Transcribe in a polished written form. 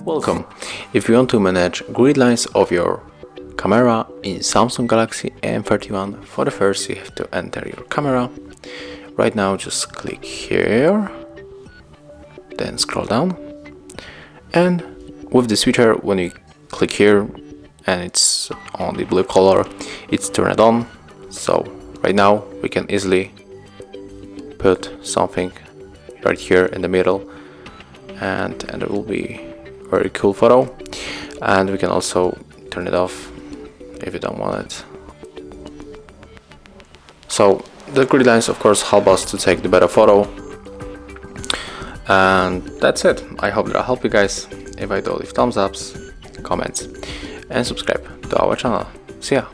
Welcome. If you want to manage grid lines of your camera in Samsung Galaxy M31, for the first you have to enter your camera. Right now just click here, then scroll down, and with the switcher, when you click here and it's on the blue color, it's turned on. So right now we can easily put something right here in the middle, and it will be very cool photo. And we can also turn it off if you don't want it. So the grid lines of course help us to take the better photo, and that's it. I hope that I help you guys. If I do, leave thumbs ups, comments, and subscribe to our channel. See ya.